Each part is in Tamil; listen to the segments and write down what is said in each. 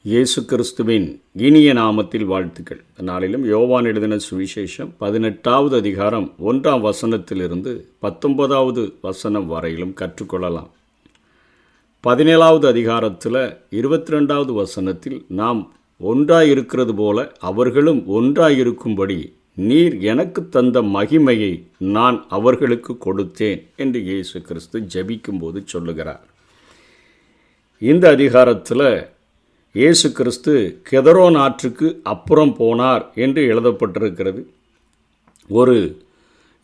இயேசு கிறிஸ்துவின் இனிய நாமத்தில் வாழ்த்துக்கள். நாளிலும் யோவான் எழுதின சுவிசேஷம் 18வது அதிகாரம் 1ஆம் வசனத்திலிருந்து 19வது வசனம் வரையிலும் கற்றுக்கொள்ளலாம். 17வது அதிகாரத்தில் 22வது வசனத்தில் நாம் ஒன்றாயிருக்கிறது போல அவர்களும் ஒன்றாயிருக்கும்படி நீர் எனக்கு தந்த மகிமையை நான் அவர்களுக்கு கொடுத்தேன் என்று இயேசு கிறிஸ்து ஜெபிக்கும்போது சொல்லுகிறார். இந்த அதிகாரத்தில் இயேசு கிறிஸ்து கெதரோன் ஆற்றுக்கு அப்புறம் போனார் என்று எழுதப்பட்டிருக்கிறது. ஒரு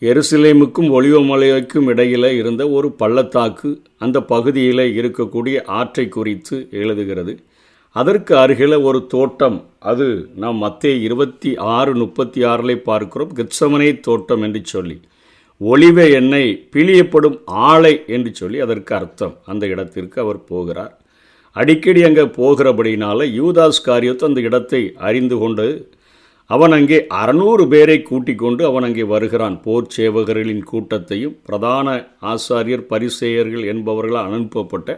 எருசலேமுக்கும் ஒலிவமலைக்கும் இடையில் இருந்த ஒரு பள்ளத்தாக்கு, அந்த பகுதியில் இருக்கக்கூடிய ஆற்றை குறித்து எழுதுகிறது. அதற்கு அருகில் ஒரு தோட்டம், அது நாம் மத்தேயு 26:36 பார்க்கிறோம். கெத்சமனே தோட்டம் என்று சொல்லி, ஒலிவ எண்ணெய் பிழியப்படும் ஆலை என்று சொல்லி அதற்கு அர்த்தம். அந்த இடத்திற்கு அவர் போகிறார். அடிக்கடி அங்கே போகிறபடினால யூதாஸ் காரியோத்து அந்த இடத்தை அறிந்து கொண்டு அவன் அங்கே 600 பேரை கூட்டிக் கொண்டு அவன் அங்கே வருகிறான். போர் சேவகர்களின் கூட்டத்தையும் பிரதான ஆசாரியர் பரிசேயர்கள் என்பவர்களால் அனுப்பப்பட்ட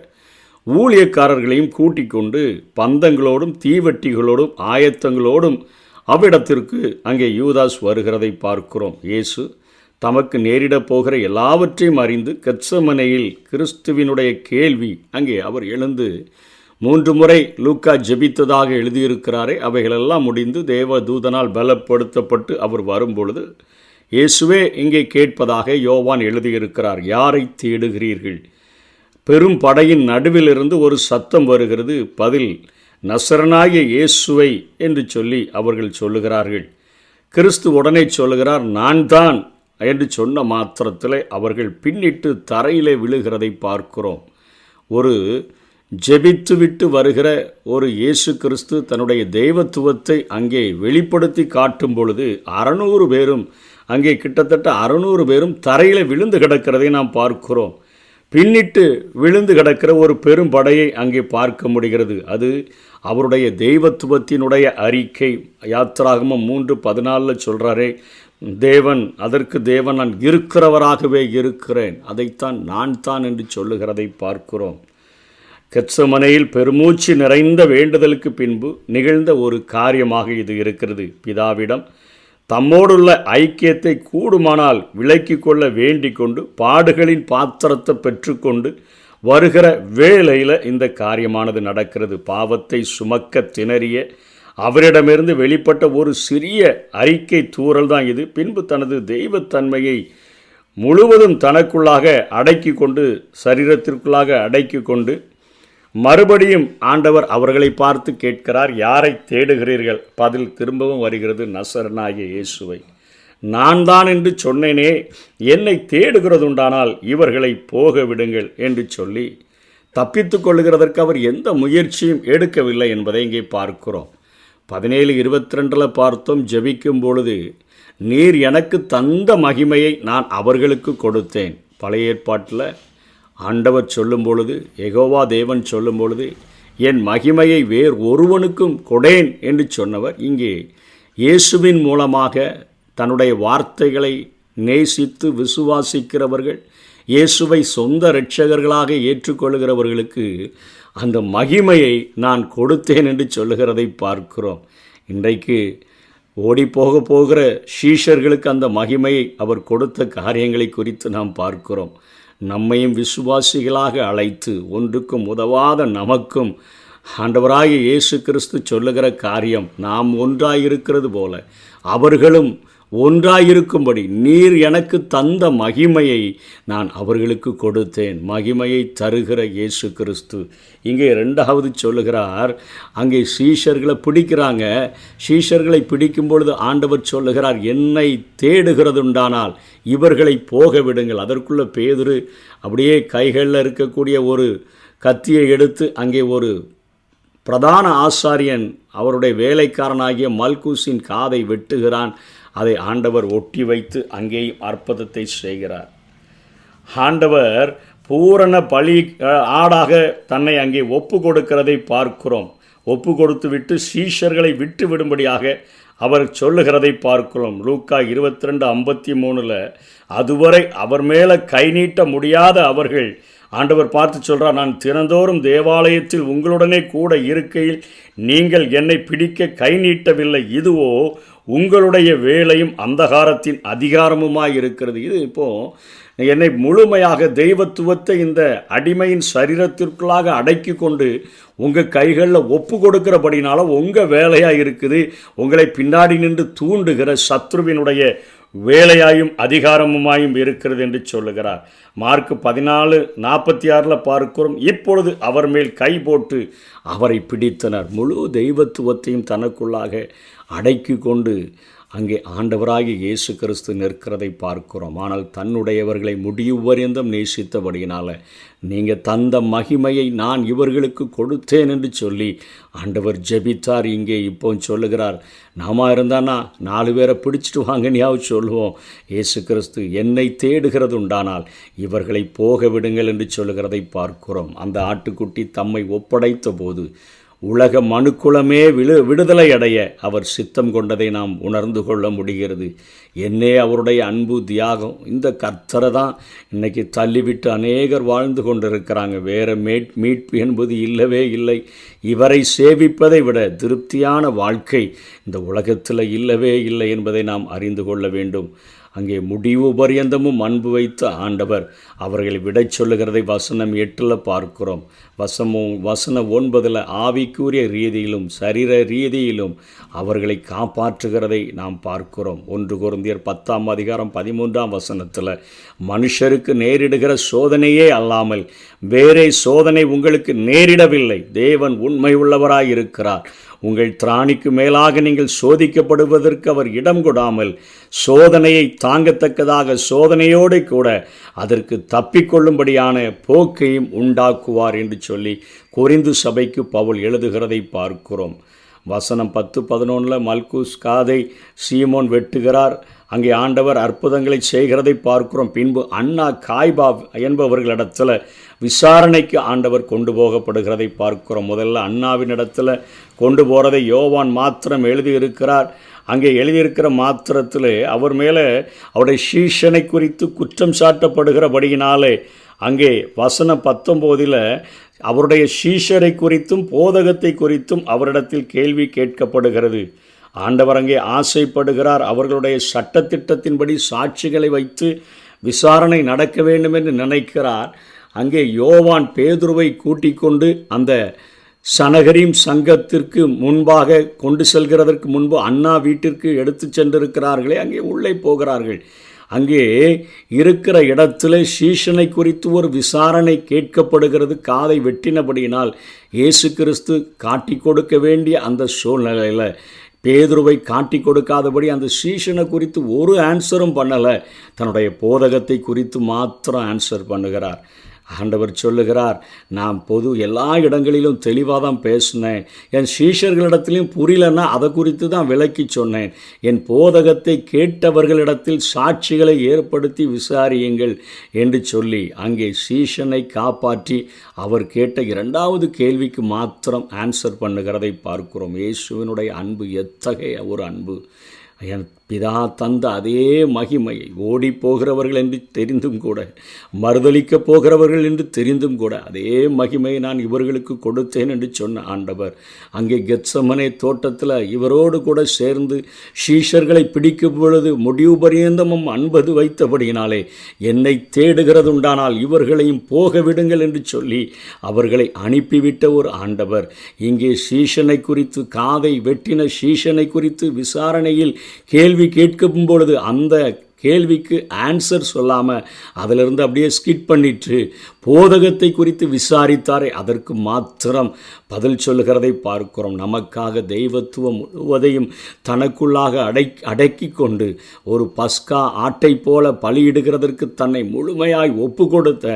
ஊழியக்காரர்களையும் கூட்டிக் கொண்டு பந்தங்களோடும் தீவட்டிகளோடும் ஆயத்தங்களோடும் அவ்விடத்திற்கு அங்கே யூதாஸ் வருகிறதை பார்க்கிறோம். இயேசு தமக்கு நேரிடப் போகிற எல்லாவற்றையும் அறிந்து கெத்சமனையில் கிறிஸ்துவினுடைய கேள்வி அங்கே அவர் எழுந்து 3 முறை லூக்கா ஜெபித்ததாக எழுதியிருக்கிறாரே, அவைகளெல்லாம் முடிந்து தேவ தூதனால் பலப்படுத்தப்பட்டு அவர் வரும்பொழுது இயேசுவே இங்கே கேட்பதாக யோவான் எழுதியிருக்கிறார். யாரை தேடுகிறீர்கள்? பெரும் படையின் நடுவிலிருந்து ஒரு சத்தம் வருகிறது. பதில், நசரனாகிய இயேசுவை என்று சொல்லி அவர்கள் சொல்லுகிறார்கள். கிறிஸ்து உடனே சொல்லுகிறார், நான் தான் என்று சொன்ன மாத்திரத்தில் அவர்கள் பின்னிட்டு தரையிலே விழுகிறதை பார்க்கிறோம். ஒரு ஜெபித்துவிட்டு வருகிற ஒரு இயேசு கிறிஸ்து தன்னுடைய தெய்வத்துவத்தை அங்கே வெளிப்படுத்தி காட்டும் பொழுது 600 பேரும் அங்கே கிட்டத்தட்ட 600 பேரும் தரையில் விழுந்து கிடக்கிறதை நாம் பார்க்கிறோம். பின்னிட்டு விழுந்து கிடக்கிற ஒரு பெரும் படையை அங்கே பார்க்க முடிகிறது. அது அவருடைய தெய்வத்துவத்தினுடைய அறிக்கை. யாத்திராகமம் 3:14 சொல்கிறாரே, தேவன் அதற்கு தேவன் நான் இருக்கிறவராகவே இருக்கிறேன், அதைத்தான் நான் தான் என்று சொல்லுகிறதை பார்க்கிறோம். கெத்சமனையில் பெருமூச்சு நிறைந்த வேண்டுதலுக்கு பின்பு நிகழ்ந்த ஒரு காரியமாக இது இருக்கிறது. பிதாவிடம் தம்மோடுள்ள ஐக்கியத்தை கூடுமானால் விலக்கி கொள்ள வேண்டிக் கொண்டு பாடுகளின் பாத்திரத்தை பெற்றுக்கொண்டு வருகிற வேளையில் இந்த காரியமானது நடக்கிறது. பாவத்தை சுமக்க திணறிய அவரிடமிருந்து வெளிப்பட்ட ஒரு சிறிய அறிக்கை தூறல் தான் இது. பின்பு தனது தெய்வத்தன்மையை முழுவதும் தனக்குள்ளாக அடக்கி கொண்டு, சரீரத்திற்குள்ளாக அடக்கி கொண்டு மறுபடியும் ஆண்டவர் அவர்களை பார்த்து கேட்கிறார், யாரை தேடுகிறீர்கள்? பதில் திரும்பவும் வருகிறது, நசரனாகிய இயேசுவை. நான் தான் என்று சொன்னேனே, என்னை தேடுகிறதுண்டானால் இவர்களை போக விடுங்கள் என்று சொல்லி தப்பித்து கொள்ளுகிறதற்கு அவர் எந்த முயற்சியும் எடுக்கவில்லை என்பதை இங்கே பார்க்கிறோம். 17:22 பார்த்தோம். ஜெபிக்கும் பொழுது நீர் எனக்கு தந்த மகிமையை நான் அவர்களுக்கு கொடுத்தேன். பழைய ஏற்பாட்டில் ஆண்டவர் சொல்லும் பொழுது, யெகோவா தேவன் சொல்லும் பொழுது, என் மகிமையை வேறு ஒருவனுக்கும் கொடேன் என்று சொன்னவர் இங்கே இயேசுவின் மூலமாக தன்னுடைய வார்த்தைகளை நேசித்து விசுவாசிக்கிறவர்கள், இயேசுவை சொந்த இரட்சகர்களாக ஏற்றுக்கொள்கிறவர்களுக்கு அந்த மகிமையை நான் கொடுத்தேன் என்று சொல்லுகிறதை பார்க்கிறோம். இன்றைக்கு போகிற சீஷர்களுக்கு அந்த மகிமையை அவர் கொடுத்த காரியங்களை குறித்து நாம் பார்க்கிறோம். நம்மையும் விசுவாசிகளாக அழைத்து ஒன்றுக்கும் உதவாத நமக்கும் ஆண்டவராகிய இயேசு கிறிஸ்து சொல்லுகிற காரியம், நாம் ஒன்றாயிருக்கிறது போல அவர்களும் ஒன்றாயிருக்கும்படி நீர் எனக்கு தந்த மகிமையை நான் அவர்களுக்கு கொடுத்தேன். மகிமையை தருகிற இயேசு கிறிஸ்து இங்கே 2வது சொல்லுகிறார். அங்கே சீஷர்களை பிடிக்கிறாங்க. சீஷர்களை பிடிக்கும் பொழுது ஆண்டவர் சொல்லுகிறார், என்னை தேடுகிறதுண்டானால் இவர்களை போக விடுங்கள். அதற்குள்ள பேதுரு அப்படியே கைகளில் இருக்கக்கூடிய ஒரு கத்தியை எடுத்து அங்கே ஒரு பிரதான ஆசாரியன் அவருடைய வேலைக்காரனாகிய மல்கூசின் காதை வெட்டுகிறான். அதை ஆண்டவர் ஒட்டி வைத்து அங்கேயும் அற்புதத்தை செய்கிறார். ஆண்டவர் பூரண பலி ஆடாக தன்னை அங்கே ஒப்பு கொடுக்கிறதை பார்க்கிறோம். ஒப்பு கொடுத்து விட்டு சீஷர்களை விட்டு விடும்படியாக அவர் சொல்லுகிறதை பார்க்கிறோம். லூக்கா 22:53 அதுவரை அவர் மேலே கை நீட்ட முடியாத அவர்கள் ஆண்டவர் பார்த்து சொல்கிறார், நான் தினந்தோறும் தேவாலயத்தில் உங்களுடனே கூட இருக்கையில் நீங்கள் என்னை பிடிக்க கை நீட்டவில்லை, இதுவோ உங்களுடைய வேலையும் அந்தகாரத்தின் அதிகாரமுமாய் இருக்கிறது. இது இப்போது என்னை முழுமையாக தெய்வத்துவத்தை இந்த அடிமையின் சரீரத்திற்குள்ளாக அடக்கி கொண்டு உங்கள் கைகளில் ஒப்பு கொடுக்கிறபடினால உங்கள் வேலையாக இருக்குது. உங்களை பின்னாடி நின்று தூண்டுகிற சத்ருவினுடைய வேலையாயும் அதிகாரமுமாயும் இருக்கிறது என்று சொல்லுகிறார். மார்க் 14:46 பார்க்கிறோம், இப்பொழுது அவர் மேல் கை போட்டு அவரை பிடித்தனர். முழு தெய்வத்துவத்தையும் தனக்குள்ளாக அடக்கி கொண்டு அங்கே ஆண்டவராகிய இயேசு கிறிஸ்து நிற்கிறதை பார்க்கிறோம். ஆனால் தன்னுடையவர்களை முடிவு வரைந்தும் நேசித்தபடியினால் நீங்கள் தந்த மகிமையை நான் இவர்களுக்கு கொடுத்தேன் என்று சொல்லி ஆண்டவர் ஜெபித்தார். இங்கே இப்போ சொல்லுகிறார், நாம இருந்தானா 4 பேரை பிடிச்சிட்டு வாங்கனியாவது சொல்லுவோம். இயேசு கிறிஸ்து என்னை தேடுகிறது உண்டானால் இவர்களை போக விடுங்கள் என்று சொல்லுகிறதை பார்க்கிறோம். அந்த ஆட்டுக்குட்டி தம்மை ஒப்படைத்த போது உலக மனுக்குலமே விடுதலை அடைய அவர் சித்தம் கொண்டதை நாம் உணர்ந்து கொள்ள முடிகிறது. என்னே அவருடைய அன்பு தியாகம். இந்த கர்த்தரை தான் இன்றைக்கி தள்ளிவிட்டு அநேகர் வாழ்ந்து கொண்டிருக்கிறாங்க. வேறு மீட்பு என்பது இல்லவே இல்லை. இவரை சேவிப்பதை விட திருப்தியான வாழ்க்கை இந்த உலகத்தில் இல்லவே இல்லை என்பதை நாம் அறிந்து கொள்ள வேண்டும். அங்கே முடிவு பரியந்தமும் அன்பு வைத்த ஆண்டவர் அவர்களை விடை சொல்லுகிறதை வசனம் 8 பார்க்கிறோம். வசனம் 9 ஆவிக்குரிய ரீதியிலும் சரீர ரீதியிலும் அவர்களை காப்பாற்றுகிறதை நாம் பார்க்கிறோம். 1 கொரிந்தியர் 10:13 மனுஷருக்கு நேரிடுகிற சோதனையே அல்லாமல் வேறே சோதனை உங்களுக்கு நேரிடவில்லை. தேவன் உண்மை உள்ளவராயிருக்கிறார். உங்கள் திராணிக்கு மேலாக நீங்கள் சோதிக்கப்படுவதற்கு அவர் இடம் கொடாமல் சோதனையை தாங்கத்தக்கதாக சோதனையோடு கூட அதற்கு தப்பிக்கொள்ளும்படியான போக்கையும் உண்டாக்குவார் என்று சொல்லி கொரிந்து சபைக்கு பவுல் எழுதுகிறதை பார்க்கிறோம். வசனம் 10:11 மல்குஸ் காதை சீமோன் வெட்டுகிறார். அங்கே ஆண்டவர் அற்புதங்களை செய்கிறதை பார்க்கிறோம். பின்பு அண்ணா காய்பா என்பவர்களிடத்தில் விசாரணைக்கு ஆண்டவர் கொண்டு போகப்படுகிறதை பார்க்கிறோம். முதல்ல அண்ணாவினிடத்தில் கொண்டு போகிறதை யோவான் மாத்திரம் எழுதியிருக்கிறார். அங்கே எழுதியிருக்கிற மாத்திரத்தில் அவர் மேலே அவருடைய சீஷனை குறித்து குற்றம் சாட்டப்படுகிறபடியினாலே அங்கே வசனம் 19 அவருடைய சீஷரை குறித்தும் போதகத்தை குறித்தும் அவரிடத்தில் கேள்வி கேட்கப்படுகிறது. ஆண்டவர் அங்கே ஆசைப்படுகிறார். அவர்களுடைய சட்டத்திட்டத்தின்படி சாட்சிகளை வைத்து விசாரணை நடக்க வேண்டும் என்று நினைக்கிறார். அங்கே யோவான் பேதுருவை கூட்டிக் கொண்டு அந்த சனகரீம் சங்கத்திற்கு முன்பாக கொண்டு செல்கிறதற்கு முன்பு அண்ணா வீட்டிற்கு எடுத்து சென்றிருக்கிறார்களே, அங்கே உள்ளே போகிறார்கள். அங்கே இருக்கிற இடத்துல சீஷனை குறித்து ஒரு விசாரணை கேட்கப்படுகிறது. காதை வெட்டினபடியினால் இயேசு கிறிஸ்து காட்டி கொடுக்க வேண்டிய அந்த சூழ்நிலையில் பேதுருவை காட்டி கொடுக்காதபடி அந்த சீஷனை குறித்து ஒரு ஆன்சரும் பண்ணலை. தன்னுடைய போதகத்தை குறித்து மாத்திரம் ஆன்சர் பண்ணுகிறார். ஆண்டவர் சொல்லுகிறார், நான் எல்லா இடங்களிலும் தெளிவாக தான் பேசினேன். என் சீஷர்களிடத்திலையும் புரியலன்னா அதை குறித்து தான் விளக்கி சொன்னேன். என் போதகத்தை கேட்டவர்களிடத்தில் சாட்சிகளை ஏற்படுத்தி விசாரியுங்கள் என்று சொல்லி அங்கே சீஷனை காப்பாற்றி அவர் கேட்ட 2வது கேள்விக்கு மாத்திரம் ஆன்சர் பண்ணுகிறதை பார்க்கிறோம். இயேசுவினுடைய அன்பு எத்தகைய ஒரு அன்பு! என் பிதா தந்த அதே மகிமையை ஓடி போகிறவர்கள் என்று தெரிந்தும் கூட, மறுதளிக்கப் போகிறவர்கள் என்று தெரிந்தும் கூட அதே மகிமையை நான் இவர்களுக்கு கொடுத்தேன் என்று சொன்ன ஆண்டவர் அங்கே கெத்சமனே தோட்டத்தில் இவரோடு கூட சேர்ந்து சீஷர்களை பிடிக்கும் பொழுது முடிவு பரியந்தமும் அன்பது வைத்தபடியினாலே என்னை தேடுகிறதுண்டானால் இவர்களையும் போக விடுங்கள் என்று சொல்லி அவர்களை அனுப்பிவிட்ட ஒரு ஆண்டவர் இங்கே சீஷனை குறித்து, காதை வெட்டின சீஷனை குறித்து விசாரணையில் கேள்வி கேட்கும் பொழுது அந்த கேள்விக்கு ஆன்சர் சொல்லாமல் அதிலிருந்து அப்படியே ஸ்கிட் பண்ணிட்டு போதகத்தை குறித்து விசாரித்தாரே அதற்கு மாத்திரம் பதில் சொல்லுகிறதை பார்க்கிறோம். நமக்காக தெய்வத்துவம் முழுவதையும் தனக்குள்ளாக அடக்கி கொண்டு ஒரு பஸ்கா ஆட்டை போல பலியிடுகிறதற்கு தன்னை முழுமையாய் ஒப்பு கொடுத்த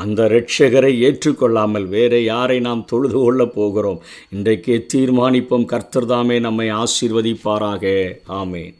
அந்த இரட்சகரை ஏற்றுக்கொள்ளாமல் வேறு யாரை நாம் தொழுது கொள்ளப் போகிறோம்? இன்றைக்கே தீர்மானிப்போம். கர்த்தர் தாமே நம்மை ஆசீர்வதிப்பாராக. ஆமேன்.